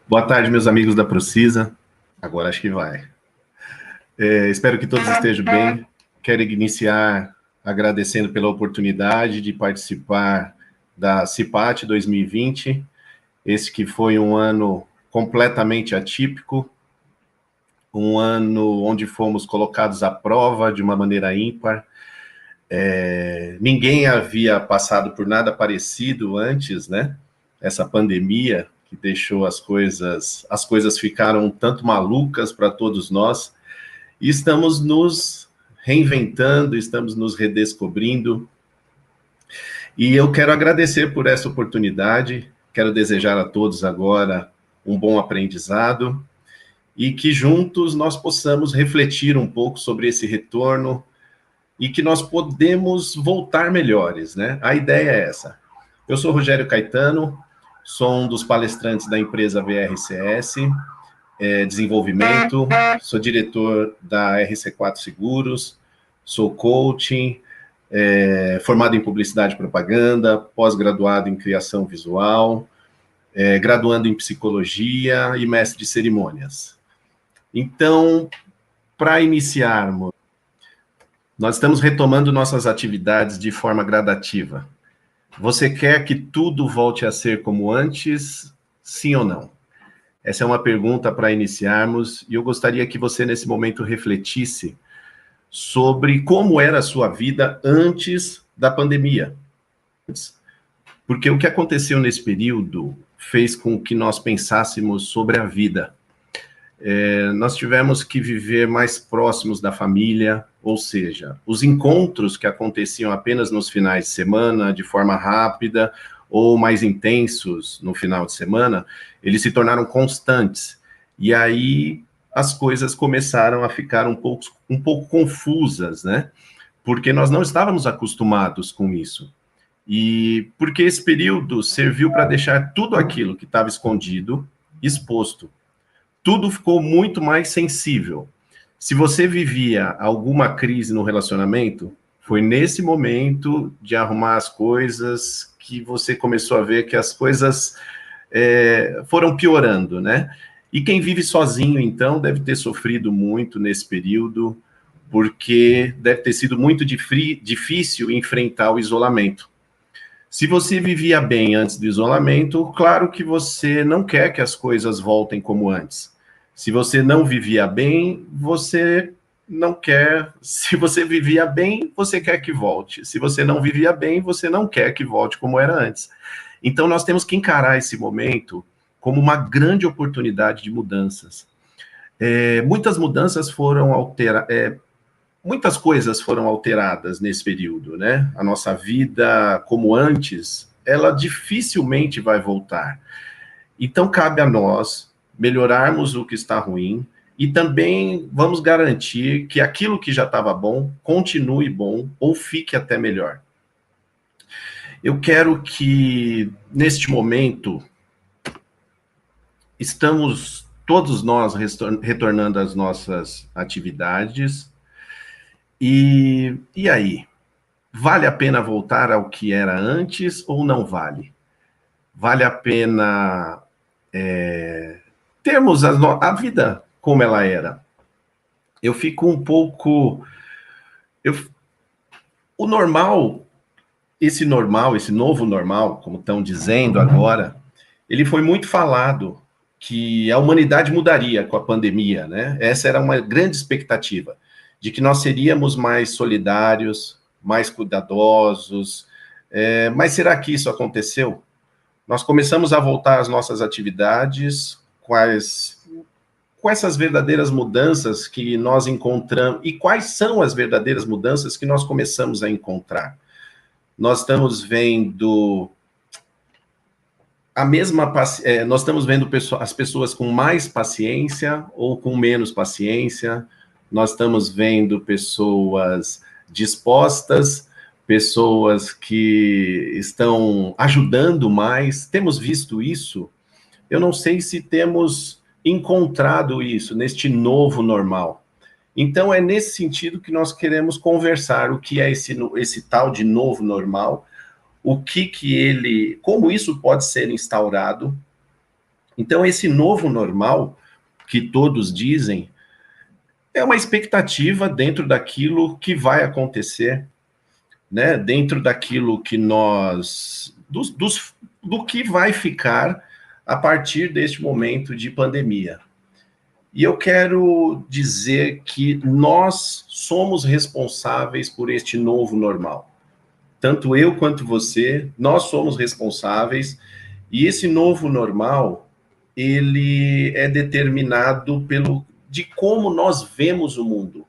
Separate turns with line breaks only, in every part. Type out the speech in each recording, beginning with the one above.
Boa tarde, meus amigos da Procisa. Agora acho que vai. Espero que todos estejam bem. Quero iniciar agradecendo pela oportunidade de participar da CIPAT 2020, esse que foi um ano completamente atípico, um ano onde fomos colocados à prova de uma maneira ímpar. Ninguém havia passado por nada parecido antes, né? Essa pandemia que deixou as coisas ficaram um tanto malucas para todos nós, e estamos nos reinventando, estamos nos redescobrindo, e eu quero agradecer por essa oportunidade, quero desejar a todos agora um bom aprendizado, e que juntos nós possamos refletir um pouco sobre esse retorno, e que nós podemos voltar melhores, né? A ideia é essa. Eu sou Rogério Caetano, sou um dos palestrantes da empresa VRCS, Desenvolvimento, sou diretor da RC4 Seguros, sou coaching, formado em Publicidade e Propaganda, pós-graduado em Criação Visual, graduando em Psicologia e mestre de cerimônias. Então, para iniciarmos, nós estamos retomando nossas atividades de forma gradativa. Você quer que tudo volte a ser como antes, sim ou não? Essa é uma pergunta para iniciarmos, e eu gostaria que você, nesse momento, refletisse sobre como era a sua vida antes da pandemia. Porque o que aconteceu nesse período fez com que nós pensássemos sobre a vida. Nós tivemos que viver mais próximos da família, ou seja, os encontros que aconteciam apenas nos finais de semana, de forma rápida, ou mais intensos no final de semana, eles se tornaram constantes. E aí as coisas começaram a ficar um pouco confusas, né? Porque nós não estávamos acostumados com isso. E porque esse período serviu para deixar tudo aquilo que estava escondido, exposto. Tudo ficou muito mais sensível. Se você vivia alguma crise no relacionamento, foi nesse momento de arrumar as coisas que você começou a ver que as coisas foram piorando, né? E quem vive sozinho, então, deve ter sofrido muito nesse período, porque deve ter sido muito difícil enfrentar o isolamento. Se você vivia bem antes do isolamento, claro que você não quer que as coisas voltem como antes. Se você não vivia bem, você não quer. Se você vivia bem, você quer que volte. Se você não vivia bem, você não quer que volte como era antes. Então, nós temos que encarar esse momento como uma grande oportunidade de mudanças. Muitas mudanças foram muitas coisas foram alteradas nesse período, né? A nossa vida, como antes, ela dificilmente vai voltar. Então, cabe a nós melhorarmos o que está ruim e também vamos garantir que aquilo que já estava bom continue bom ou fique até melhor. Eu quero que, neste momento, estamos todos nós retornando às nossas atividades. E aí? Vale a pena voltar ao que era antes ou não vale? Vale a pena termos a vida como ela era? Eu fico um pouco... O normal, esse novo normal, como estão dizendo agora, ele foi muito falado, que a humanidade mudaria com a pandemia, né? Essa era uma grande expectativa, de que nós seríamos mais solidários, mais cuidadosos, mas será que isso aconteceu? Nós começamos a voltar às nossas atividades com essas verdadeiras mudanças que nós encontramos, e quais são as verdadeiras mudanças que nós começamos a encontrar? Nós estamos vendo nós estamos vendo as pessoas com mais paciência ou com menos paciência, nós estamos vendo pessoas dispostas, pessoas que estão ajudando mais, temos visto isso? Eu não sei se temos encontrado isso neste novo normal. Então, é nesse sentido que nós queremos conversar o que é esse tal de novo normal, como isso pode ser instaurado. Então, esse novo normal, que todos dizem, é uma expectativa dentro daquilo que vai acontecer, né? Dentro daquilo que do que vai ficar a partir deste momento de pandemia. E eu quero dizer que nós somos responsáveis por este novo normal. Tanto eu quanto você, nós somos responsáveis, e esse novo normal, ele é determinado de como nós vemos o mundo,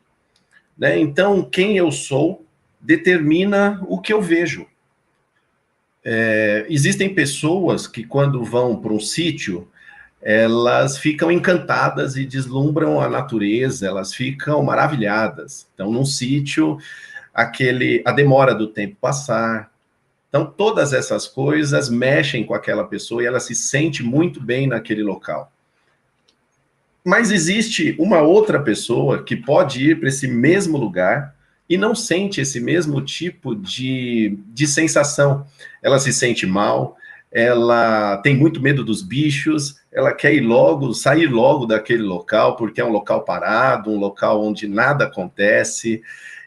né? Então, quem eu sou determina o que eu vejo. Existem pessoas que, quando vão para um sítio, elas ficam encantadas e deslumbram a natureza, elas ficam maravilhadas. Então, num sítio, a demora do tempo passar. Então, todas essas coisas mexem com aquela pessoa e ela se sente muito bem naquele local. Mas existe uma outra pessoa que pode ir para esse mesmo lugar e não sente esse mesmo tipo de sensação. Ela se sente mal, ela tem muito medo dos bichos, ela quer sair logo daquele local, porque é um local parado, um local onde nada acontece.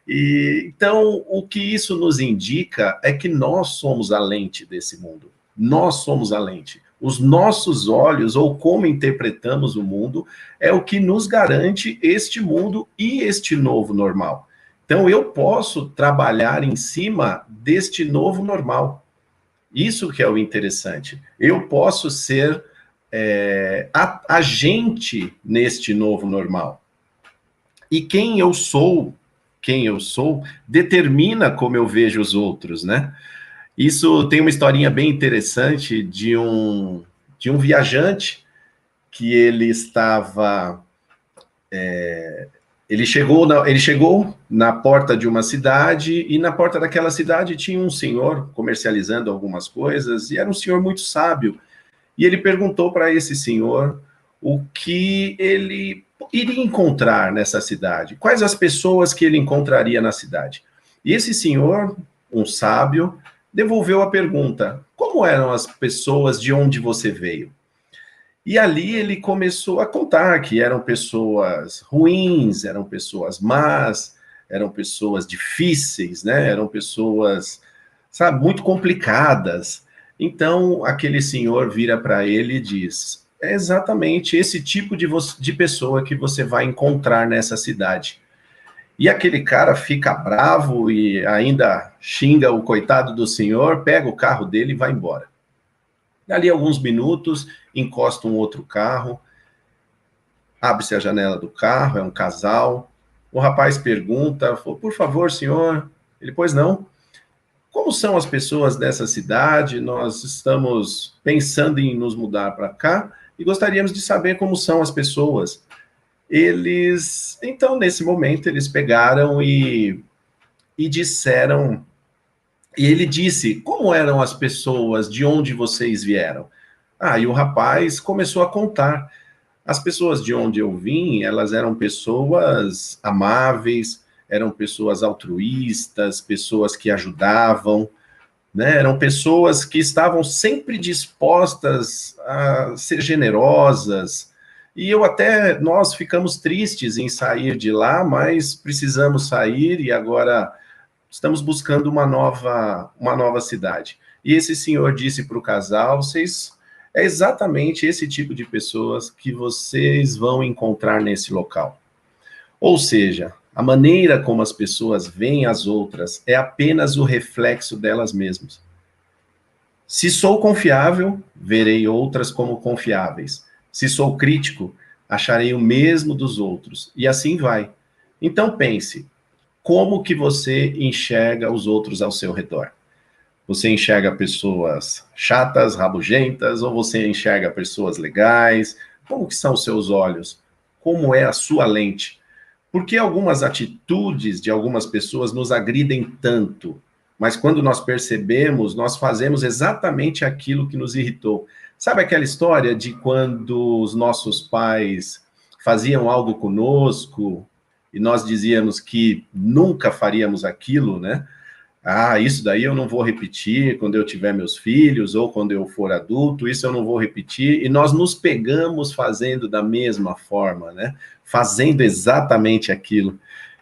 Então, o que isso nos indica é que nós somos a lente desse mundo. Nós somos a lente. Os nossos olhos, ou como interpretamos o mundo, é o que nos garante este mundo e este novo normal. Então, eu posso trabalhar em cima deste novo normal. Isso que é o interessante. Eu posso ser agente neste novo normal. E quem eu sou, determina como eu vejo os outros, né? Isso tem uma historinha bem interessante de um viajante que ele estava... Ele chegou na porta de uma cidade, e na porta daquela cidade tinha um senhor comercializando algumas coisas, e era um senhor muito sábio. E ele perguntou para esse senhor o que ele iria encontrar nessa cidade, quais as pessoas que ele encontraria na cidade. E esse senhor, um sábio, devolveu a pergunta: como eram as pessoas de onde você veio? E ali ele começou a contar que eram pessoas ruins, eram pessoas más, eram pessoas difíceis, né? Eram pessoas, sabe, muito complicadas. Então, aquele senhor vira para ele e diz: é exatamente esse tipo de pessoa que você vai encontrar nessa cidade. E aquele cara fica bravo e ainda xinga o coitado do senhor, pega o carro dele e vai embora. Dali alguns minutos, encosta um outro carro, abre-se a janela do carro, é um casal. O rapaz pergunta: por favor, senhor. Ele: pois não. Como são as pessoas dessa cidade? Nós estamos pensando em nos mudar para cá e gostaríamos de saber como são as pessoas. Então, nesse momento, eles pegaram e disseram... E ele disse: como eram as pessoas, de onde vocês vieram? E o rapaz começou a contar. As pessoas de onde eu vim, elas eram pessoas amáveis, eram pessoas altruístas, pessoas que ajudavam, né? Eram pessoas que estavam sempre dispostas a ser generosas. E nós ficamos tristes em sair de lá, mas precisamos sair e agora estamos buscando uma nova cidade. E esse senhor disse para o casal: é exatamente esse tipo de pessoas que vocês vão encontrar nesse local. Ou seja, a maneira como as pessoas veem as outras é apenas o reflexo delas mesmas. Se sou confiável, verei outras como confiáveis. Se sou crítico, acharei o mesmo dos outros. E assim vai. Então pense: como que você enxerga os outros ao seu redor? Você enxerga pessoas chatas, rabugentas, ou você enxerga pessoas legais? Como que são os seus olhos? Como é a sua lente? Por que algumas atitudes de algumas pessoas nos agridem tanto? Mas quando nós percebemos, nós fazemos exatamente aquilo que nos irritou. Sabe aquela história de quando os nossos pais faziam algo conosco e nós dizíamos que nunca faríamos aquilo, né? Ah, isso daí eu não vou repetir quando eu tiver meus filhos ou quando eu for adulto, isso eu não vou repetir. E nós nos pegamos fazendo da mesma forma, né? Fazendo exatamente aquilo.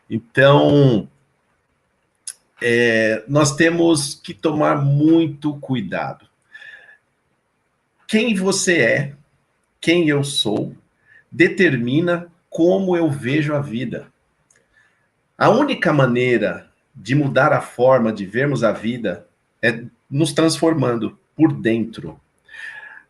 Então, nós temos que tomar muito cuidado. Quem você é, quem eu sou, determina como eu vejo a vida. A única maneira de mudar a forma de vermos a vida é nos transformando por dentro.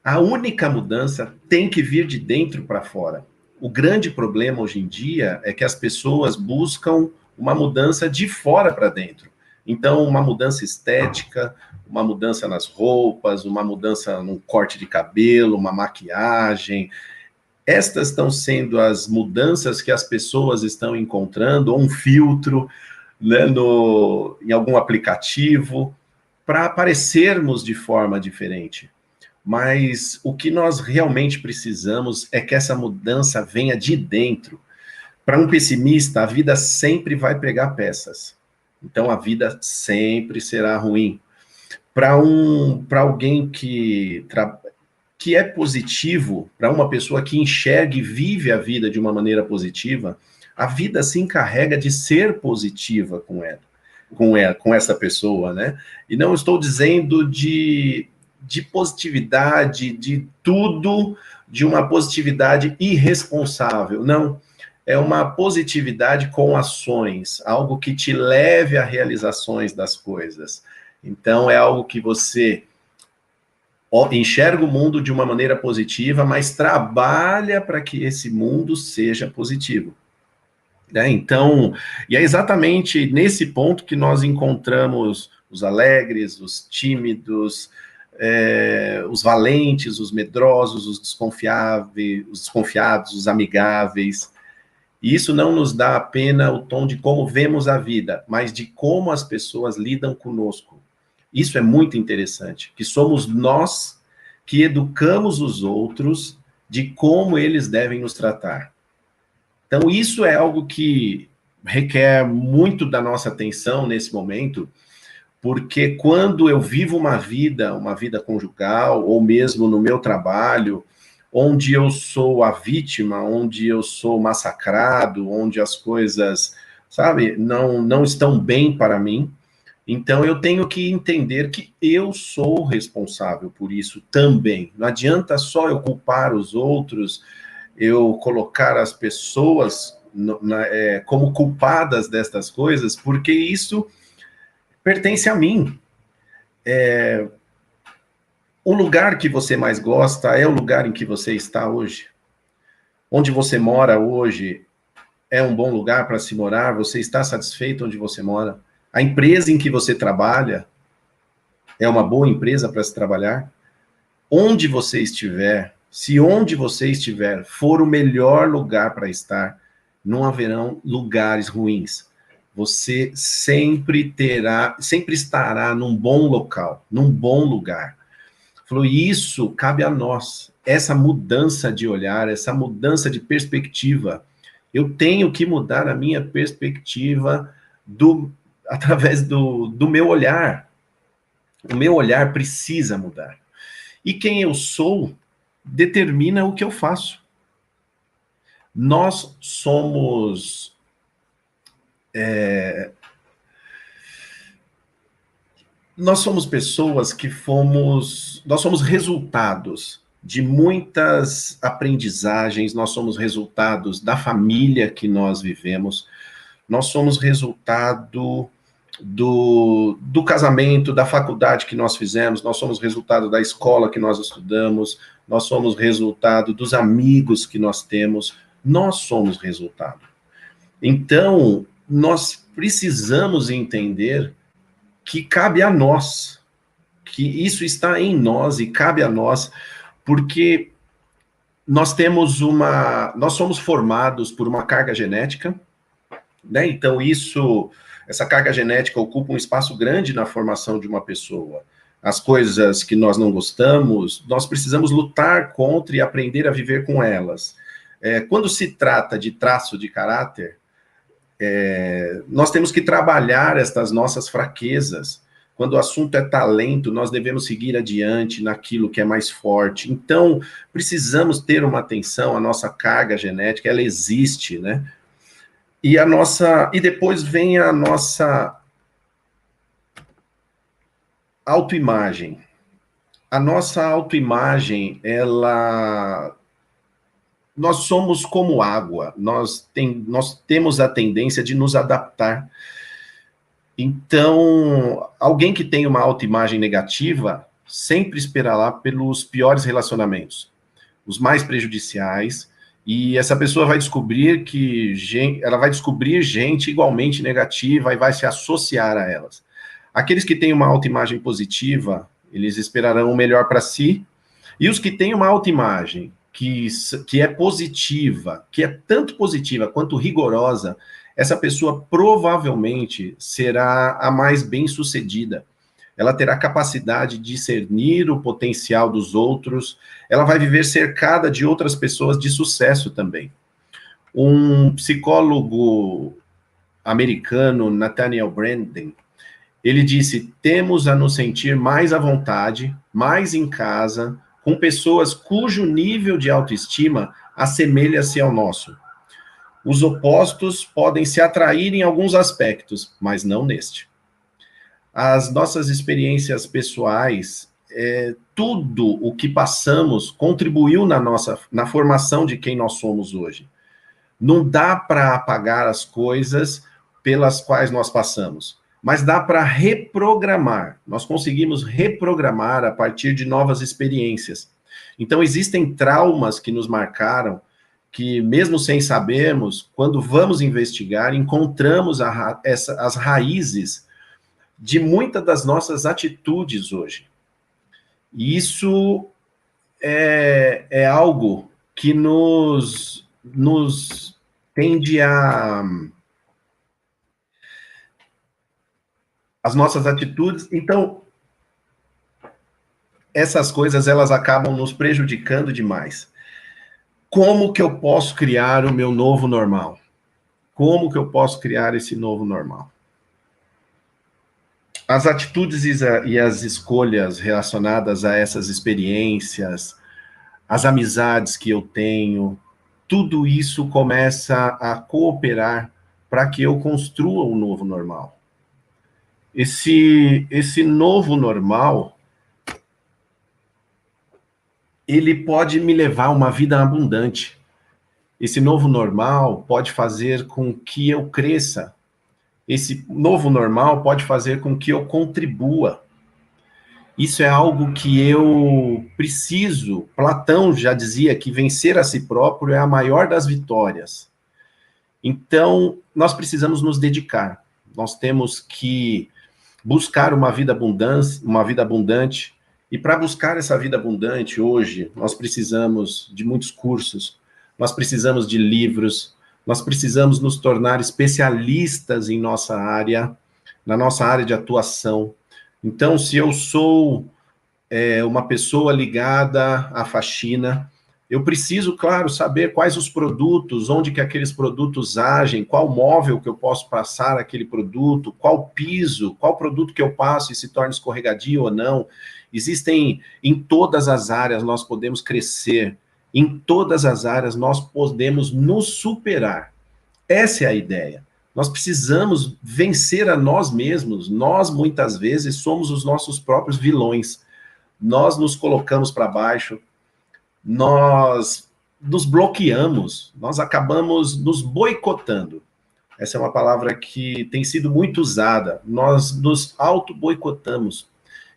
A única mudança tem que vir de dentro para fora. O grande problema hoje em dia é que as pessoas buscam uma mudança de fora para dentro. Então, uma mudança estética, uma mudança nas roupas, uma mudança no corte de cabelo, uma maquiagem. Estas estão sendo as mudanças que as pessoas estão encontrando, ou um filtro, né, em algum aplicativo, para aparecermos de forma diferente. Mas o que nós realmente precisamos é que essa mudança venha de dentro. Para um pessimista, a vida sempre vai pregar peças. Então a vida sempre será ruim. Para alguém que é positivo, para uma pessoa que enxerga e vive a vida de uma maneira positiva, a vida se encarrega de ser positiva com essa pessoa, né? E não estou dizendo de positividade, de tudo, de uma positividade irresponsável. Não, é uma positividade com ações, algo que te leve a realizações das coisas. Então, é algo que você enxerga o mundo de uma maneira positiva, mas trabalha para que esse mundo seja positivo. Né? Então, e é exatamente nesse ponto que nós encontramos os alegres, os tímidos, os valentes, os medrosos, os desconfiados, os amigáveis. E isso não nos dá apenas o tom de como vemos a vida, mas de como as pessoas lidam conosco. Isso é muito interessante, que somos nós que educamos os outros de como eles devem nos tratar. Então, isso é algo que requer muito da nossa atenção nesse momento, porque quando eu vivo uma vida conjugal, ou mesmo no meu trabalho, onde eu sou a vítima, onde eu sou massacrado, onde as coisas, sabe, não estão bem para mim, então eu tenho que entender que eu sou responsável por isso também. Não adianta só eu culpar os outros, eu colocar as pessoas como culpadas destas coisas, porque isso pertence a mim. O lugar que você mais gosta é o lugar em que você está hoje. Onde você mora hoje é um bom lugar para se morar? Você está satisfeito onde você mora? A empresa em que você trabalha é uma boa empresa para se trabalhar? Onde você estiver, se onde você estiver for o melhor lugar para estar, não haverão lugares ruins. Você sempre estará num bom local, num bom lugar. Falou, isso cabe a nós, essa mudança de olhar, essa mudança de perspectiva. Eu tenho que mudar a minha perspectiva através do meu olhar. O meu olhar precisa mudar. E quem eu sou determina o que eu faço. Nós somos pessoas que nós somos resultados de muitas aprendizagens, nós somos resultados da família que nós vivemos, nós somos resultado do casamento, da faculdade que nós fizemos, nós somos resultado da escola que nós estudamos, nós somos resultado dos amigos que nós temos, nós somos resultado. Então, nós precisamos entender que cabe a nós, que isso está em nós e cabe a nós, porque nós somos formados por uma carga genética, né? Então essa carga genética ocupa um espaço grande na formação de uma pessoa. As coisas que nós não gostamos, nós precisamos lutar contra e aprender a viver com elas. Quando se trata de traço de caráter, nós temos que trabalhar estas nossas fraquezas. Quando o assunto é talento, nós devemos seguir adiante naquilo que é mais forte. Então, precisamos ter uma atenção, a nossa carga genética, ela existe, né? E depois vem a nossa autoimagem. A nossa autoimagem, nós somos como água, nós temos a tendência de nos adaptar. Então, alguém que tem uma autoimagem negativa sempre esperará pelos piores relacionamentos, os mais prejudiciais, e essa pessoa vai descobrir ela vai descobrir gente igualmente negativa e vai se associar a elas. Aqueles que têm uma autoimagem positiva, eles esperarão o melhor para si, e os que têm uma autoimagem que é positiva, que é tanto positiva quanto rigorosa, essa pessoa provavelmente será a mais bem-sucedida. Ela terá capacidade de discernir o potencial dos outros, ela vai viver cercada de outras pessoas de sucesso também. Um psicólogo americano, Nathaniel Branden, ele disse: temos a nos sentir mais à vontade, mais em casa, com pessoas cujo nível de autoestima assemelha-se ao nosso. Os opostos podem se atrair em alguns aspectos, mas não neste. As nossas experiências pessoais, tudo o que passamos contribuiu na formação de quem nós somos hoje. Não dá para apagar as coisas pelas quais nós passamos, mas dá para reprogramar. Nós conseguimos reprogramar a partir de novas experiências. Então, existem traumas que nos marcaram, que mesmo sem sabermos, quando vamos investigar, encontramos as raízes de muitas das nossas atitudes hoje. E isso é algo que nos tende a... as nossas atitudes, então, essas coisas, elas acabam nos prejudicando demais. Como que eu posso criar o meu novo normal? Como que eu posso criar esse novo normal? As atitudes e as escolhas relacionadas a essas experiências, as amizades que eu tenho, tudo isso começa a cooperar para que eu construa um novo normal. Esse novo normal, ele pode me levar a uma vida abundante. Esse novo normal pode fazer com que eu cresça. Esse novo normal pode fazer com que eu contribua. Isso é algo que eu preciso. Platão já dizia que vencer a si próprio é a maior das vitórias. Então, nós precisamos nos dedicar. Nós temos que buscar uma vida abundante. E para buscar essa vida abundante hoje, nós precisamos de muitos cursos, nós precisamos de livros, nós precisamos nos tornar especialistas em nossa área, na nossa área de atuação. Então, se eu sou uma pessoa ligada à faxina, eu preciso, claro, saber quais os produtos, onde que aqueles produtos agem, qual móvel que eu posso passar aquele produto, qual piso, qual produto que eu passo e se torna escorregadio ou não. Existem em todas as áreas, nós podemos crescer, em todas as áreas nós podemos nos superar. Essa é a ideia. Nós precisamos vencer a nós mesmos. Nós, muitas vezes, somos os nossos próprios vilões. Nós nos colocamos para baixo, nós nos bloqueamos, nós acabamos nos boicotando. Essa é uma palavra que tem sido muito usada. Nós nos auto-boicotamos.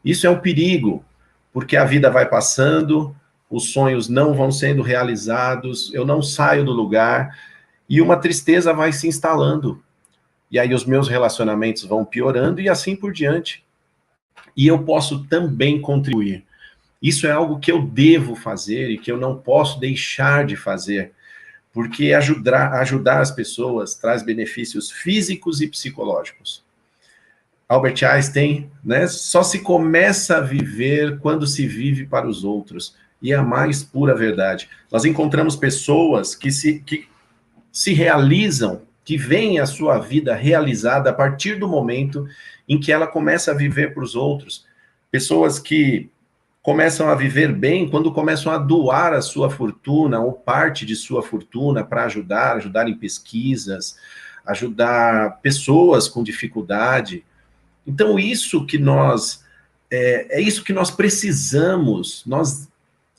Isso é um perigo, porque a vida vai passando, os sonhos não vão sendo realizados, eu não saio do lugar, e uma tristeza vai se instalando. E aí os meus relacionamentos vão piorando e assim por diante. E eu posso também contribuir. Isso é algo que eu devo fazer e que eu não posso deixar de fazer, porque ajudar as pessoas traz benefícios físicos e psicológicos. Albert Einstein, né? Só se começa a viver quando se vive para os outros. E é a mais pura verdade. Nós encontramos pessoas que se realizam que veem a sua vida realizada a partir do momento em que ela começa a viver para os outros. Pessoas que começam a viver bem quando começam a doar a sua fortuna ou parte de sua fortuna para ajudar em pesquisas, ajudar pessoas com dificuldade. Então, é isso que nós precisamos.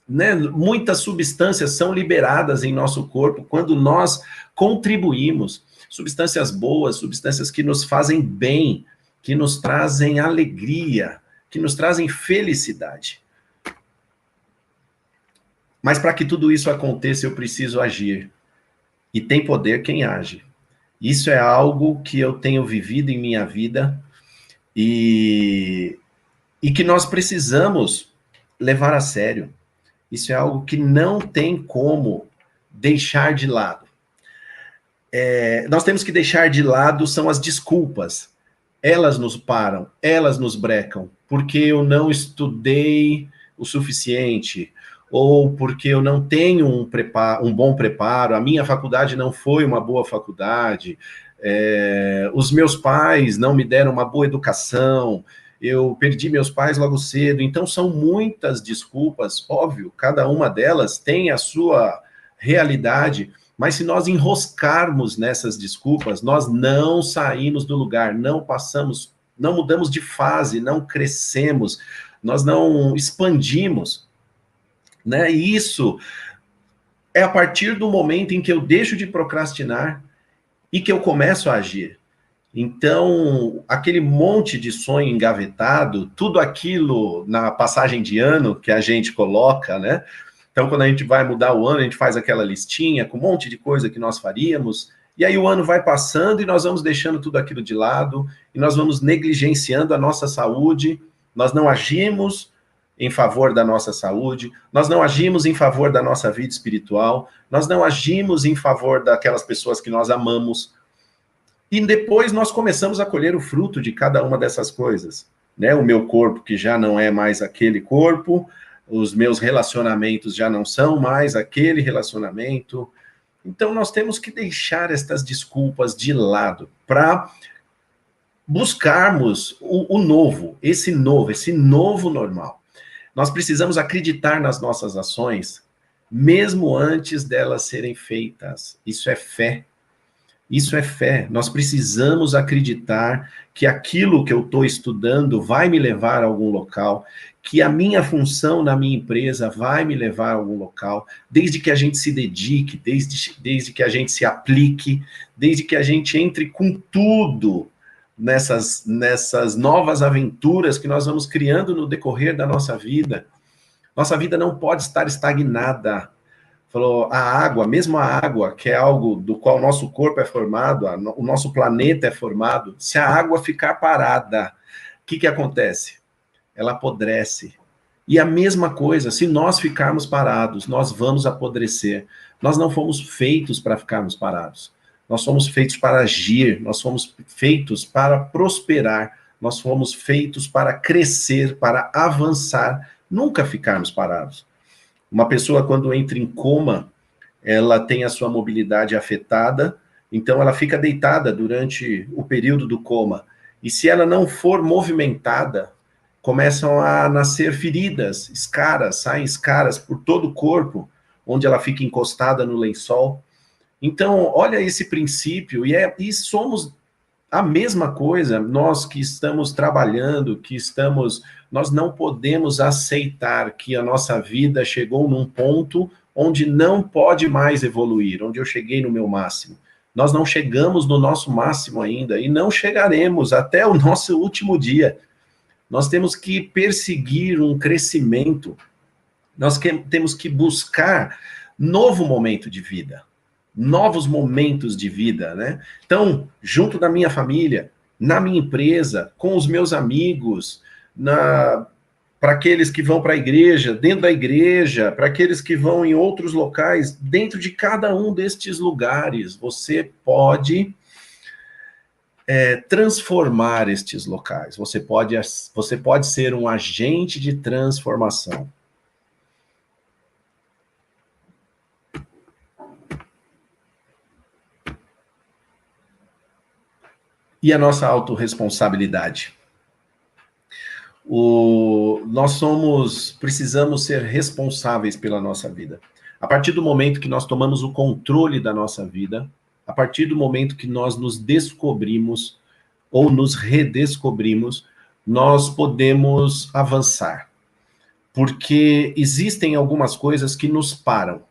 Né, muitas substâncias são liberadas em nosso corpo quando nós contribuímos. Substâncias boas, substâncias que nos fazem bem, que nos trazem alegria, que nos trazem felicidade. Mas para que tudo isso aconteça, eu preciso agir. E tem poder quem age. Isso é algo que eu tenho vivido em minha vida e que nós precisamos levar a sério. Isso é algo que não tem como deixar de lado. Nós temos que deixar de lado são as desculpas. Elas nos param, elas nos brecam, porque eu não estudei o suficiente, ou porque eu não tenho um bom preparo, a minha faculdade não foi uma boa faculdade, os meus pais não me deram uma boa educação, eu perdi meus pais logo cedo. Então são muitas desculpas, óbvio, cada uma delas tem a sua realidade, mas se nós enroscarmos nessas desculpas, nós não saímos do lugar, não passamos, não mudamos de fase, não crescemos, nós não expandimos, né? E isso é a partir do momento em que eu deixo de procrastinar e que eu começo a agir. Então, aquele monte de sonho engavetado, tudo aquilo na passagem de ano que a gente coloca, né? Então, quando a gente vai mudar o ano, a gente faz aquela listinha com um monte de coisa que nós faríamos, e aí o ano vai passando e nós vamos deixando tudo aquilo de lado, e nós vamos negligenciando a nossa saúde, nós não agimos em favor da nossa saúde, nós não agimos em favor da nossa vida espiritual, nós não agimos em favor daquelas pessoas que nós amamos, e depois nós começamos a colher o fruto de cada uma dessas coisas, né? O meu corpo que já não é mais aquele corpo, os meus relacionamentos já não são mais aquele relacionamento. Então nós temos que deixar estas desculpas de lado para buscarmos o novo, esse novo normal. Nós precisamos acreditar nas nossas ações, mesmo antes delas serem feitas. Isso é fé. Isso é fé. Nós precisamos acreditar que aquilo que eu estou estudando vai me levar a algum local, que a minha função na minha empresa vai me levar a algum local, desde que a gente se dedique, desde que a gente se aplique, desde que a gente entre com tudo nessas novas aventuras que nós vamos criando no decorrer da nossa vida. Nossa vida não pode estar estagnada. Falou, a água, mesmo a água, que é algo do qual o nosso corpo é formado, o nosso planeta é formado, se a água ficar parada, o que acontece? Ela apodrece. E a mesma coisa, se nós ficarmos parados, nós vamos apodrecer. Nós não fomos feitos para ficarmos parados. Nós fomos feitos para agir, nós fomos feitos para prosperar, nós fomos feitos para crescer, para avançar, nunca ficarmos parados. Uma pessoa, quando entra em coma, ela tem a sua mobilidade afetada, então ela fica deitada durante o período do coma. E se ela não for movimentada, começam a nascer feridas, escaras, saem escaras por todo o corpo, onde ela fica encostada no lençol. Então, olha esse princípio, e somos a mesma coisa, nós que estamos trabalhando, nós não podemos aceitar que a nossa vida chegou num ponto onde não pode mais evoluir, onde eu cheguei no meu máximo. Nós não chegamos no nosso máximo ainda e não chegaremos até o nosso último dia. Nós temos que perseguir um crescimento, temos que buscar novo momento de vida, novos momentos de vida, né? Então, junto da minha família, na minha empresa, com os meus amigos, para aqueles que vão para a igreja, dentro da igreja, para aqueles que vão em outros locais, dentro de cada um destes lugares, você pode transformar estes locais, você pode ser um agente de transformação. E a nossa autorresponsabilidade. Nós precisamos ser responsáveis pela nossa vida. A partir do momento que nós tomamos o controle da nossa vida, a partir do momento que nós nos descobrimos ou nos redescobrimos, nós podemos avançar. Porque existem algumas coisas que nos param,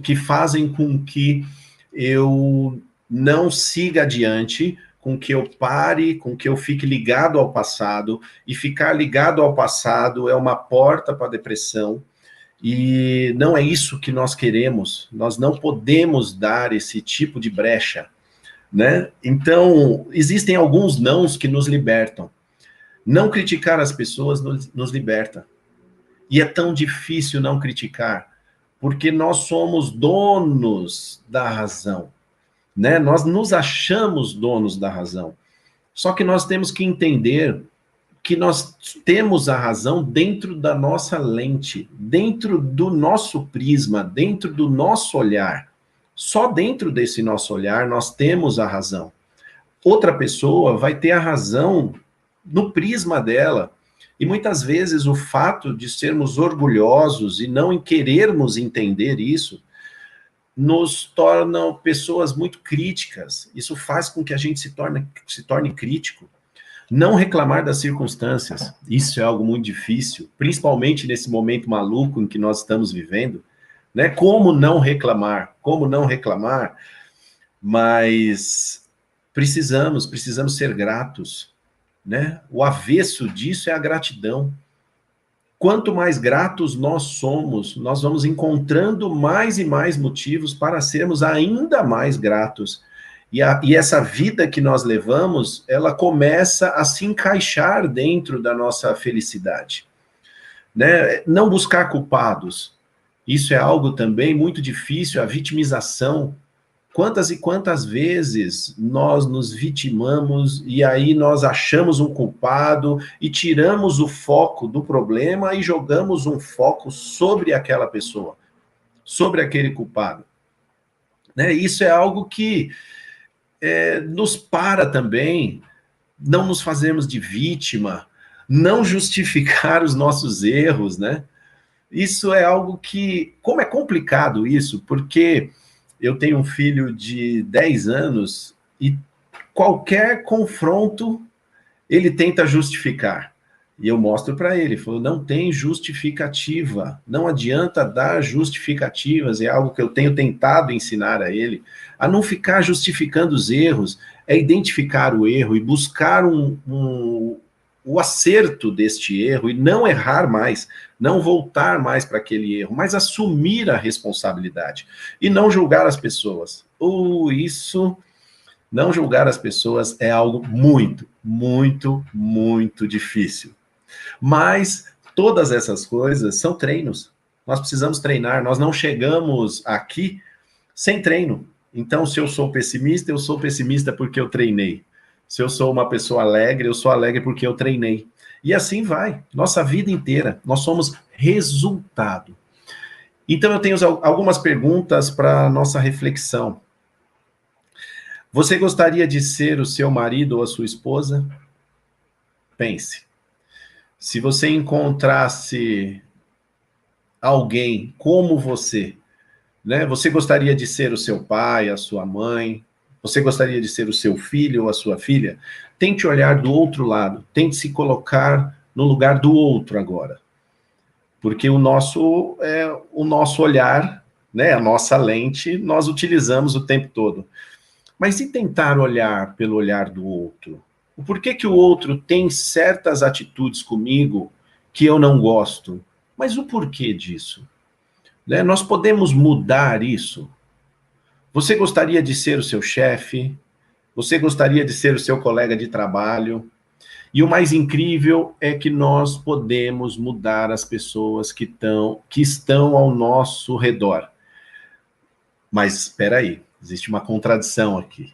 que fazem com que eu não siga adiante, com que eu pare, com que eu fique ligado ao passado, e ficar ligado ao passado é uma porta para a depressão, e não é isso que nós queremos, nós não podemos dar esse tipo de brecha, né? Então, existem alguns nãos que nos libertam. Não criticar as pessoas nos liberta. E é tão difícil não criticar, porque nós somos donos da razão, né? Nós nos achamos donos da razão. Só que nós temos que entender que nós temos a razão dentro da nossa lente, dentro do nosso prisma, dentro do nosso olhar. Só dentro desse nosso olhar nós temos a razão. Outra pessoa vai ter a razão no prisma dela. E muitas vezes o fato de sermos orgulhosos e não querermos entender isso nos torna pessoas muito críticas. Isso faz com que a gente se torne crítico. Não reclamar das circunstâncias, isso é algo muito difícil, principalmente nesse momento maluco em que nós estamos vivendo, né? Como não reclamar? Como não reclamar? Mas precisamos ser gratos, né? O avesso disso é a gratidão. Quanto mais gratos nós somos, nós vamos encontrando mais e mais motivos para sermos ainda mais gratos. E essa vida que nós levamos, ela começa a se encaixar dentro da nossa felicidade, né? Não buscar culpados. Isso é algo também muito difícil, a vitimização. Quantas e quantas vezes nós nos vitimamos e aí nós achamos um culpado e tiramos o foco do problema e jogamos um foco sobre aquela pessoa, sobre aquele culpado, né? Isso é algo que nos para também, não nos fazermos de vítima, não justificar os nossos erros, né? Isso é algo que, como é complicado isso, porque eu tenho um filho de 10 anos e qualquer confronto ele tenta justificar. E eu mostro para ele, falou, não tem justificativa, não adianta dar justificativas, é algo que eu tenho tentado ensinar a ele, a não ficar justificando os erros, é identificar o erro e buscar o acerto deste erro e não errar mais, não voltar mais para aquele erro, mas assumir a responsabilidade e não julgar as pessoas. Não julgar as pessoas é algo muito, muito, muito difícil. Mas todas essas coisas são treinos. Nós precisamos treinar, nós não chegamos aqui sem treino. Então, se eu sou pessimista porque eu treinei. Se eu sou uma pessoa alegre, eu sou alegre porque eu treinei. E assim vai, nossa vida inteira. Nós somos resultado. Então, eu tenho algumas perguntas para nossa reflexão. Você gostaria de ser o seu marido ou a sua esposa? Pense. Se você encontrasse alguém como você, né? Você gostaria de ser o seu pai, a sua mãe? Você gostaria de ser o seu filho ou a sua filha? Tente olhar do outro lado, tente se colocar no lugar do outro agora. Porque o nosso olhar, né, a nossa lente, nós utilizamos o tempo todo. Mas e tentar olhar pelo olhar do outro? Por que o outro tem certas atitudes comigo que eu não gosto? Mas o porquê disso? Né? Nós podemos mudar isso? Você gostaria de ser o seu chefe? Você gostaria de ser o seu colega de trabalho? E o mais incrível é que nós podemos mudar as pessoas que estão ao nosso redor. Mas espera aí, existe uma contradição aqui.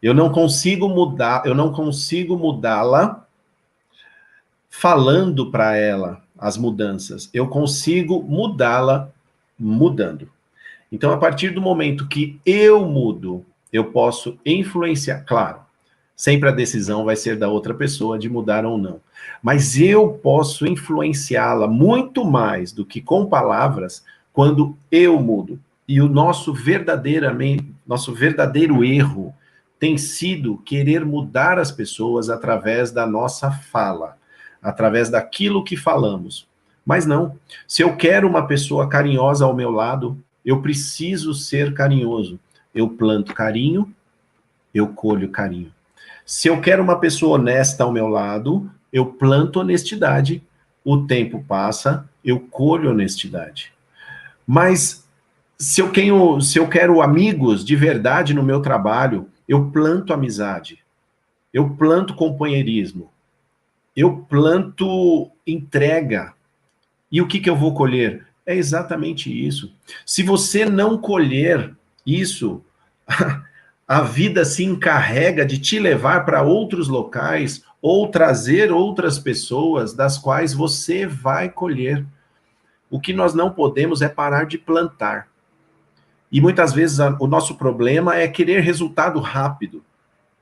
Eu não consigo mudá-la falando para ela as mudanças. Eu consigo mudá-la mudando. Então, a partir do momento que eu mudo, eu posso influenciar. Claro, Sempre a decisão vai ser da outra pessoa de mudar ou não. Mas eu posso influenciá-la muito mais do que com palavras quando eu mudo. E o nosso verdadeiro erro tem sido querer mudar as pessoas através da nossa fala, através daquilo que falamos. Mas não. Se eu quero uma pessoa carinhosa ao meu lado, eu preciso ser carinhoso. Eu planto carinho, eu colho carinho. Se eu quero uma pessoa honesta ao meu lado, eu planto honestidade. O tempo passa, eu colho honestidade. Mas se eu quero amigos de verdade no meu trabalho, eu planto amizade. Eu planto companheirismo. Eu planto entrega. E o que eu vou colher? É exatamente isso. Se você não colher isso, a vida se encarrega de te levar para outros locais ou trazer outras pessoas das quais você vai colher. O que nós não podemos é parar de plantar. E muitas vezes o nosso problema é querer resultado rápido.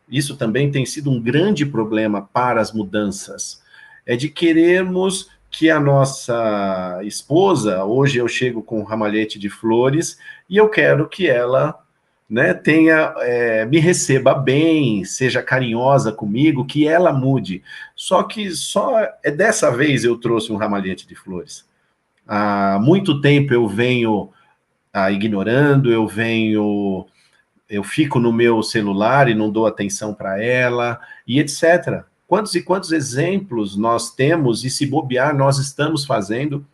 Isso também tem sido um grande problema para as mudanças. É de querermos que a nossa esposa, hoje eu chego com um ramalhete de flores, e eu quero que ela, né, me receba bem, seja carinhosa comigo, que ela mude. Só que dessa vez eu trouxe um ramalhete de flores. Há muito tempo eu venho ignorando, eu fico no meu celular e não dou atenção para ela, e etc. Quantos e quantos exemplos nós temos, e se bobear, nós estamos fazendo,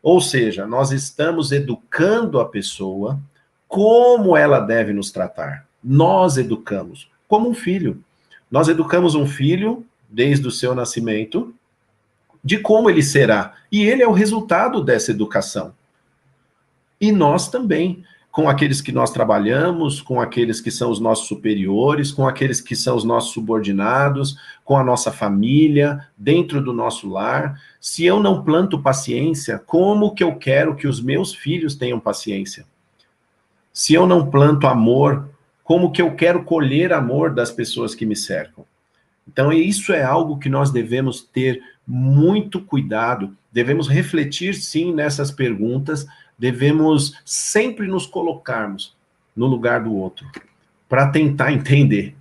ou seja, nós estamos educando a pessoa como ela deve nos tratar. Nós educamos, como um filho. Nós educamos um filho, desde o seu nascimento, de como ele será. E ele é o resultado dessa educação. E nós também, com aqueles que nós trabalhamos, com aqueles que são os nossos superiores, com aqueles que são os nossos subordinados, com a nossa família, dentro do nosso lar. Se eu não planto paciência, como que eu quero que os meus filhos tenham paciência? Se eu não planto amor, como que eu quero colher amor das pessoas que me cercam? Então, isso é algo que nós devemos ter muito cuidado, devemos refletir, sim, nessas perguntas, devemos sempre nos colocarmos no lugar do outro, para tentar entender.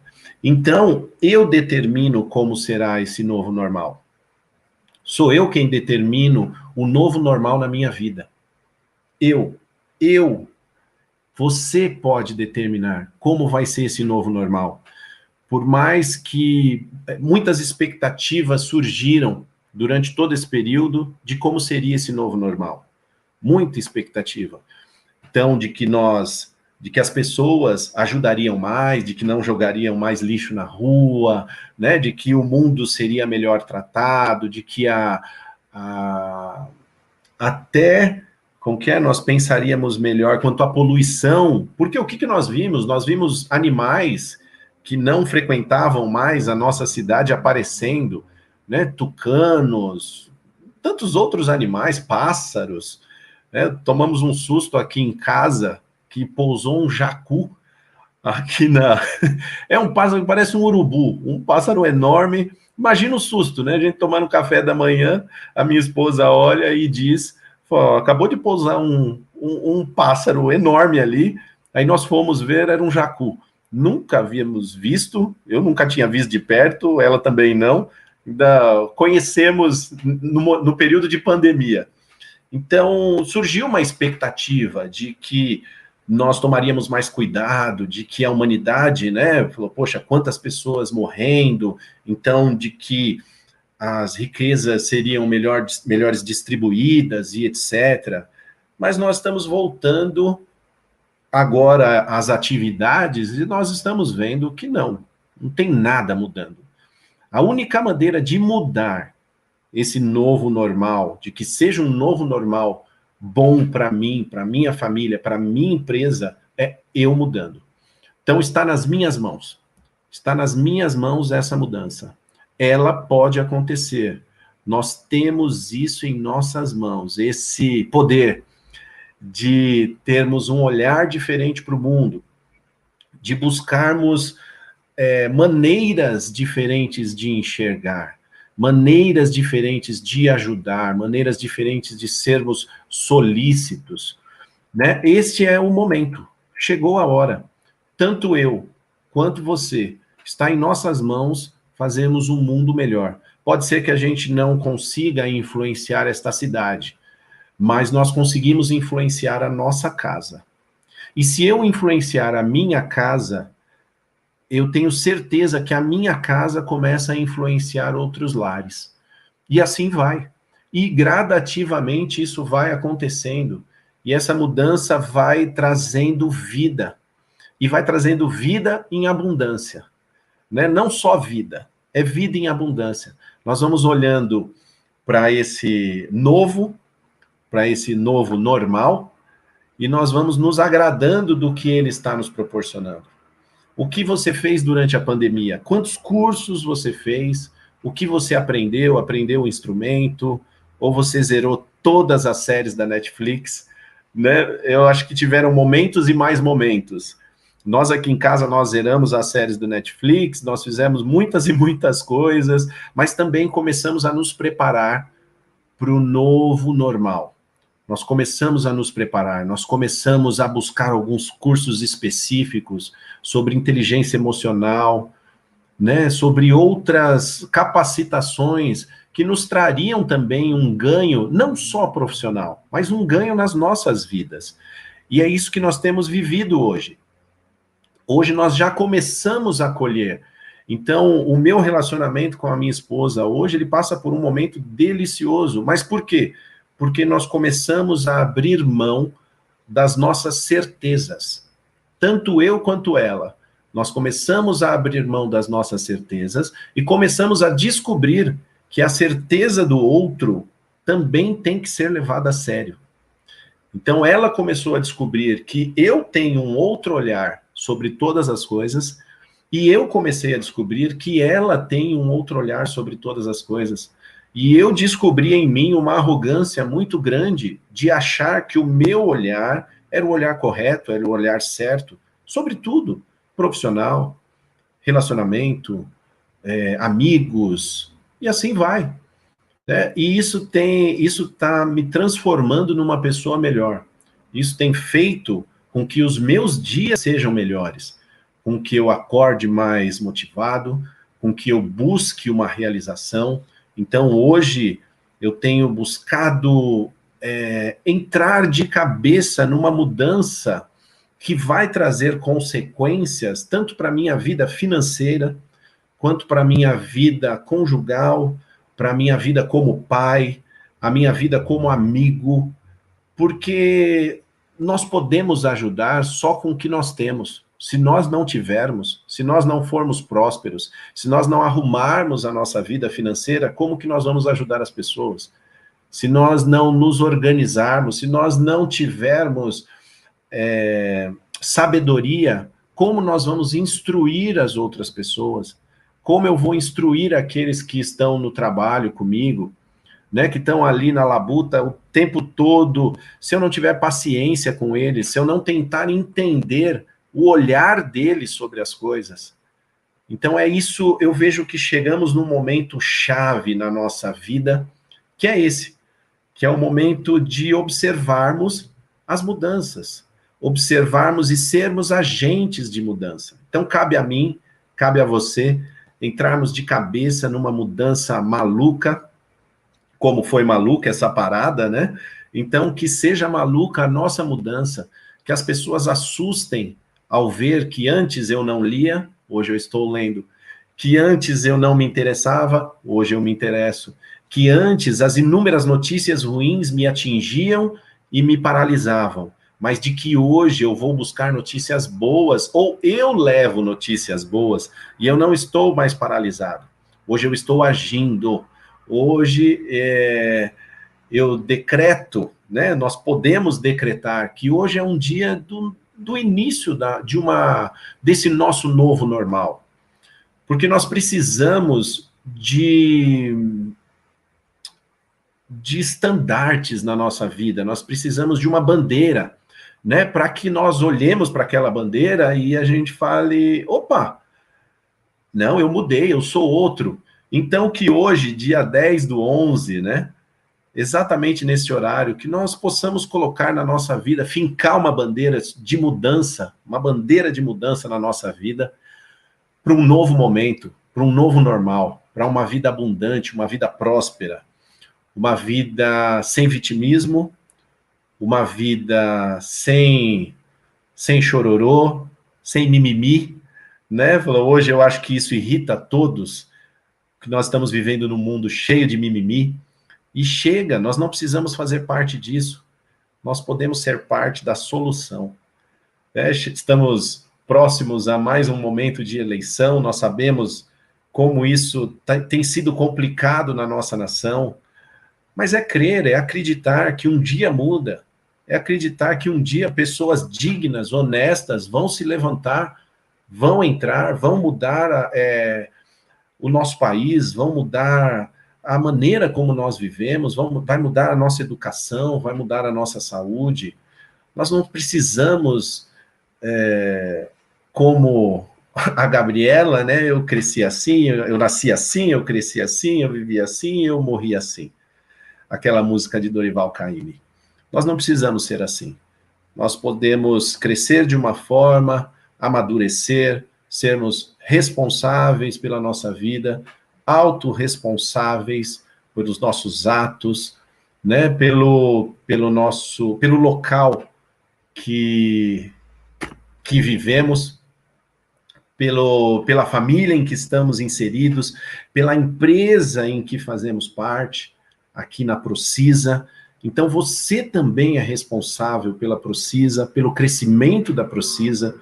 Então, eu determino como será esse novo normal. Sou eu quem determino o novo normal na minha vida. Eu. Você pode determinar como vai ser esse novo normal. Por mais que muitas expectativas surgiram durante todo esse período de como seria esse novo normal. Muita expectativa. Então, de que as pessoas ajudariam mais, de que não jogariam mais lixo na rua, né, de que o mundo seria melhor tratado, de que até com que nós pensaríamos melhor quanto à poluição, porque o que nós vimos? Nós vimos animais que não frequentavam mais a nossa cidade aparecendo, né? Tucanos, tantos outros animais, pássaros, né? Tomamos um susto aqui em casa, que pousou um jacu aqui na... É um pássaro que parece um urubu, um pássaro enorme. Imagina o susto, né? A gente tomando café da manhã, a minha esposa olha e diz, acabou de pousar um pássaro enorme ali, aí nós fomos ver, era um jacu. Nunca havíamos visto, eu nunca tinha visto de perto, ela também não, ainda conhecemos no período de pandemia. Então, surgiu uma expectativa de que nós tomaríamos mais cuidado, de que a humanidade, né, falou, poxa, quantas pessoas morrendo, então, de que as riquezas seriam melhores distribuídas e etc. Mas nós estamos voltando agora às atividades e nós estamos vendo que não tem nada mudando. A única maneira de mudar esse novo normal, de que seja um novo normal bom para mim, para minha família, para minha empresa, é eu mudando. Então está nas minhas mãos. Está nas minhas mãos essa mudança. Ela pode acontecer. Nós temos isso em nossas mãos, esse poder de termos um olhar diferente para o mundo, de buscarmos maneiras diferentes de enxergar, maneiras diferentes de ajudar, maneiras diferentes de sermos solícitos, né? Este é o momento, chegou a hora. Tanto eu quanto você, está em nossas mãos fazermos um mundo melhor. Pode ser que a gente não consiga influenciar esta cidade, mas nós conseguimos influenciar a nossa casa. E se eu influenciar a minha casa, eu tenho certeza que a minha casa começa a influenciar outros lares. E assim vai. E gradativamente isso vai acontecendo. E essa mudança vai trazendo vida. E vai trazendo vida em abundância. Né? Não só vida, é vida em abundância. Nós vamos olhando para esse novo normal, e nós vamos nos agradando do que ele está nos proporcionando. O que você fez durante a pandemia? Quantos cursos você fez? O que você aprendeu? Aprendeu o instrumento? Ou você zerou todas as séries da Netflix? Né? Eu acho que tiveram momentos e mais momentos. Nós aqui em casa, nós zeramos as séries do Netflix, nós fizemos muitas e muitas coisas, mas também começamos a nos preparar para o novo normal. Nós começamos a nos preparar, nós começamos a buscar alguns cursos específicos sobre inteligência emocional, né, sobre outras capacitações que nos trariam também um ganho, não só profissional, mas um ganho nas nossas vidas. E é isso que nós temos vivido hoje. Hoje nós já começamos a colher. Então, o meu relacionamento com a minha esposa hoje, ele passa por um momento delicioso. Mas por quê? Porque nós começamos a abrir mão das nossas certezas. Tanto eu quanto ela. Nós começamos a abrir mão das nossas certezas e começamos a descobrir que a certeza do outro também tem que ser levada a sério. Então, ela começou a descobrir que eu tenho um outro olhar sobre todas as coisas, e eu comecei a descobrir que ela tem um outro olhar sobre todas as coisas. E eu descobri em mim uma arrogância muito grande de achar que o meu olhar era o olhar correto, era o olhar certo, sobre tudo, profissional, relacionamento, amigos, e assim vai. E isso está me transformando numa pessoa melhor. Isso tem feito com que os meus dias sejam melhores, com que eu acorde mais motivado, com que eu busque uma realização. Então, hoje, eu tenho buscado entrar de cabeça numa mudança que vai trazer consequências tanto para a minha vida financeira, quanto para a minha vida conjugal, para a minha vida como pai, a minha vida como amigo, porque nós podemos ajudar só com o que nós temos. Se nós não tivermos, se nós não formos prósperos, se nós não arrumarmos a nossa vida financeira, como que nós vamos ajudar as pessoas? Se nós não nos organizarmos, se nós não tivermos sabedoria, como nós vamos instruir as outras pessoas? Como eu vou instruir aqueles que estão no trabalho comigo, né, que estão ali na labuta o tempo todo, se eu não tiver paciência com eles, se eu não tentar entender o olhar deles sobre as coisas. Então é isso, eu vejo que chegamos num momento chave na nossa vida, que é esse, que é o momento de observarmos as mudanças, observarmos e sermos agentes de mudança. Então cabe a mim, cabe a você, entrarmos de cabeça numa mudança maluca, como foi maluca essa parada, né? Então, que seja maluca a nossa mudança, que as pessoas assustem ao ver que antes eu não lia, hoje eu estou lendo, que antes eu não me interessava, hoje eu me interesso, que antes as inúmeras notícias ruins me atingiam e me paralisavam, mas de que hoje eu vou buscar notícias boas, ou eu levo notícias boas, e eu não estou mais paralisado. Hoje eu estou agindo. Hoje eu decreto, né, nós podemos decretar que hoje é um dia do início desse nosso novo normal. Porque nós precisamos de estandartes na nossa vida, nós precisamos de uma bandeira, né, para que nós olhemos para aquela bandeira e a gente fale, opa, Não, eu mudei, eu sou outro. Então, que hoje, dia 10/11, né? Exatamente nesse horário, que nós possamos colocar na nossa vida, fincar uma bandeira de mudança, uma bandeira de mudança na nossa vida, para um novo momento, para um novo normal, para uma vida abundante, uma vida próspera, uma vida sem vitimismo, uma vida sem chororô, sem mimimi, né? Hoje eu acho que isso irrita a todos, que nós estamos vivendo num mundo cheio de mimimi, e chega, nós não precisamos fazer parte disso, nós podemos ser parte da solução. Né? Estamos próximos a mais um momento de eleição, nós sabemos como isso tem sido complicado na nossa nação, mas é crer, é acreditar que um dia muda, é acreditar que um dia pessoas dignas, honestas, vão se levantar, vão entrar, vão mudar o nosso país, vão mudar a maneira como nós vivemos, vai mudar a nossa educação, vai mudar a nossa saúde. Nós não precisamos, como a Gabriela, né? Eu cresci assim, eu nasci assim, eu cresci assim, eu vivi assim, eu morri assim. Aquela música de Dorival Caymmi. Nós não precisamos ser assim. Nós podemos crescer de uma forma, amadurecer, sermos responsáveis pela nossa vida, autorresponsáveis pelos nossos atos, né, pelo local que, que vivemos, pela família em que estamos inseridos, pela empresa em que fazemos parte, aqui na Procisa. Então, você também é responsável pela Procisa, pelo crescimento da Procisa,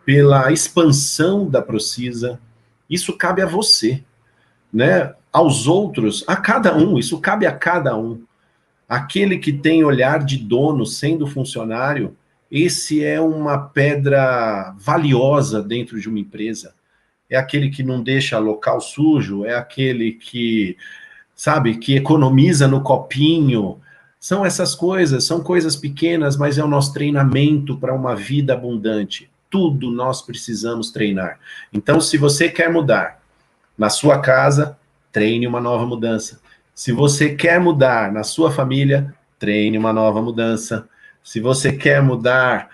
pela expansão da Procisa. Isso cabe a você, né? Aos outros, a cada um, isso cabe a cada um. Aquele que tem olhar de dono sendo funcionário, esse é uma pedra valiosa dentro de uma empresa. É aquele que não deixa local sujo, é aquele que, sabe, que economiza no copinho. São essas coisas, são coisas pequenas, mas é o nosso treinamento para uma vida abundante. Tudo nós precisamos treinar. Então, se você quer mudar na sua casa, treine uma nova mudança. Se você quer mudar na sua família, treine uma nova mudança. Se você quer mudar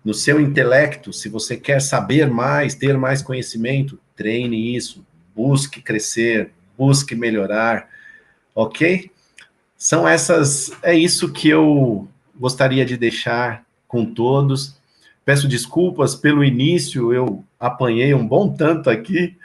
no seu intelecto, se você quer saber mais, ter mais conhecimento, treine isso, busque crescer, busque melhorar, ok? É isso que eu gostaria de deixar com todos. Peço desculpas pelo início, eu apanhei um bom tanto aqui,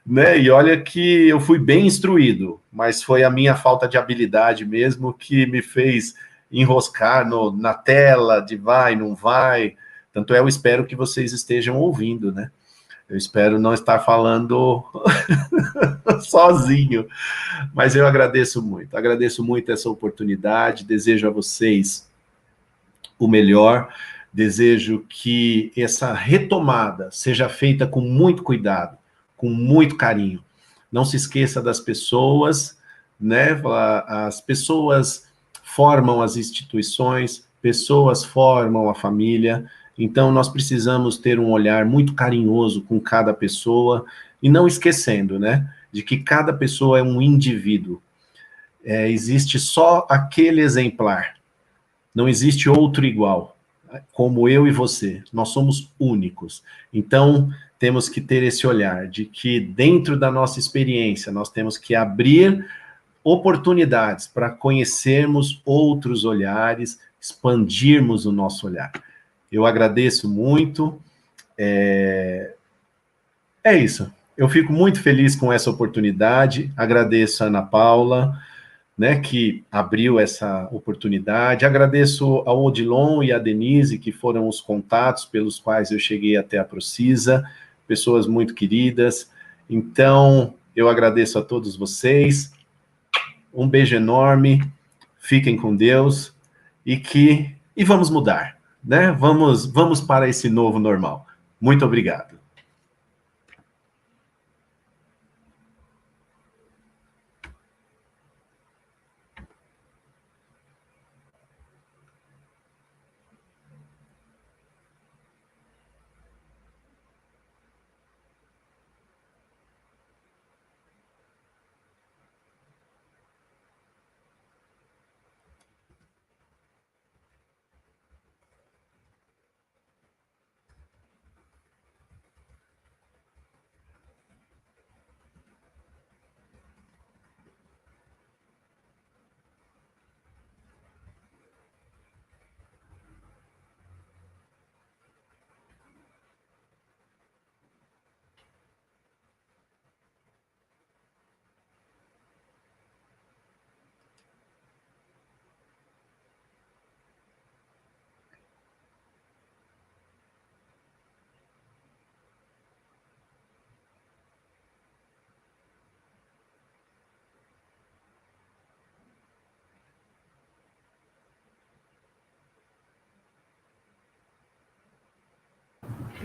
né? E olha que eu fui bem instruído, mas foi a minha falta de habilidade mesmo que me fez enroscar na tela de vai, não vai. Tanto é, eu espero que vocês estejam ouvindo, né? Eu espero não estar falando sozinho, mas eu agradeço muito essa oportunidade, desejo a vocês o melhor, desejo que essa retomada seja feita com muito cuidado, com muito carinho. Não se esqueça das pessoas, né? As pessoas formam as instituições, pessoas formam a família, então nós precisamos ter um olhar muito carinhoso com cada pessoa e não esquecendo, né, de que cada pessoa é um indivíduo. Existe só aquele exemplar, não existe outro igual, como eu e você. Nós somos únicos. Então, temos que ter esse olhar de que, dentro da nossa experiência, nós temos que abrir oportunidades para conhecermos outros olhares, expandirmos o nosso olhar. Eu agradeço muito. É isso. Eu fico muito feliz com essa oportunidade. Agradeço a Ana Paula, né, que abriu essa oportunidade. Agradeço ao Odilon e à Denise, que foram os contatos pelos quais eu cheguei até a Procisa, pessoas muito queridas. Então, eu agradeço a todos vocês. Um beijo enorme. Fiquem com Deus e vamos mudar, né? Vamos para esse novo normal. Muito obrigado.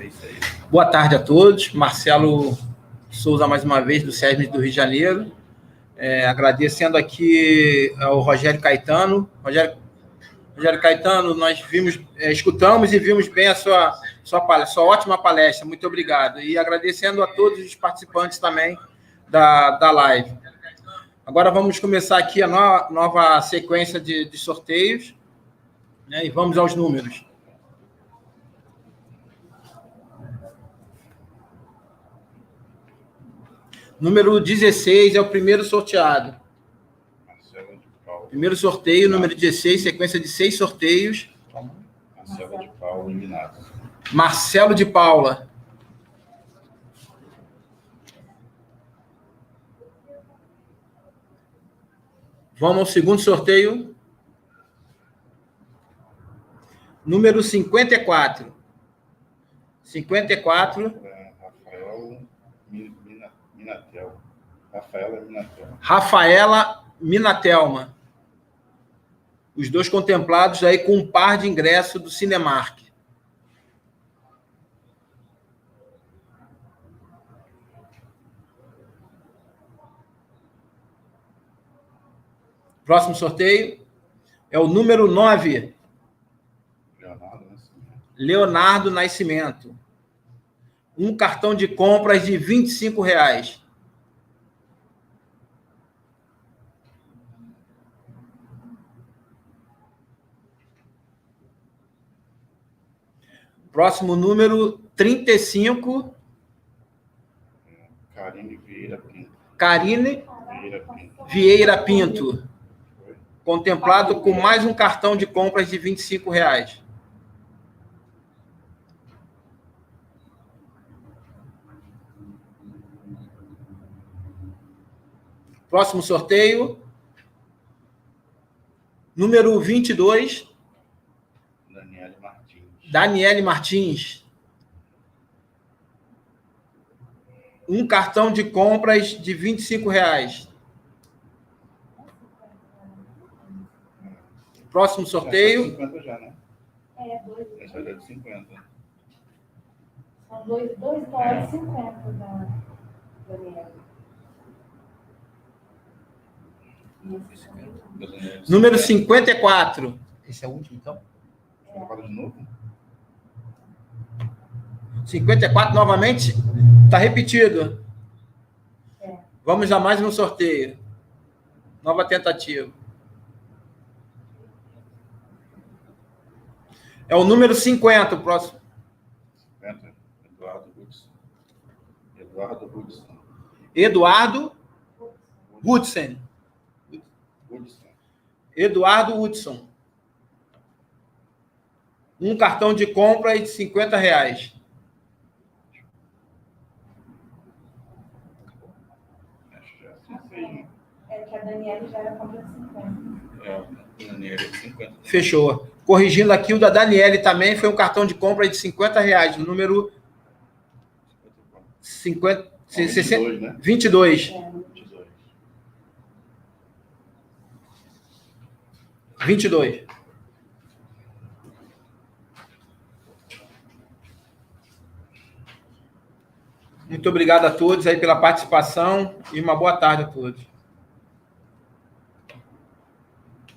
isso aí.
Boa tarde a todos. Marcelo Souza, mais uma vez, do SESMIS do Rio de Janeiro. Agradecendo aqui ao Rogério Caetano. Rogério Caetano, nós escutamos e vimos bem a sua ótima palestra. Muito obrigado. E agradecendo a todos os participantes também da live. Agora vamos começar aqui a nova sequência de sorteios, né? E vamos aos números. Número 16 é o primeiro sorteado. Primeiro sorteio, número 16, sequência de 6 sorteios.
Marcelo de Paula eliminado.
Marcelo de Paula. Vamos ao segundo sorteio. Número 54. 54. Rafaela Minatelma. Os dois contemplados aí com um par de ingresso do Cinemark. Próximo sorteio é o número 9. Leonardo Nascimento. Um cartão de compras de R$ 25,00. Próximo número 35.
Karine Vieira Pinto.
Karine Vieira Pinto. Contemplado com mais um cartão de compras de R$ 25,00. Próximo sorteio. Número 22. Daniele Martins. Um cartão de compras de R$ 25,00. Próximo sorteio.
50 já, né?
Dois.
Essa é de 50.
São dois dólares e 50 da Daniela.
Número 54. Esse é o último, então?
Você fala de novo?
54 novamente? Está repetido. Vamos a mais um sorteio. Nova tentativa. É o número 50, o próximo.
50. Eduardo Hudson.
Eduardo Hudson. Eduardo Hudson. Um cartão de compra de R$ 50,00.
Que a Daniela já era compra de 50.
A Daniela é de 50.
Fechou. Corrigindo aqui, o da Daniele também foi um cartão de compra de R$ 50,00, o número 50,
22, né?
22. 22. Muito obrigado a todos aí pela participação e uma boa tarde a todos.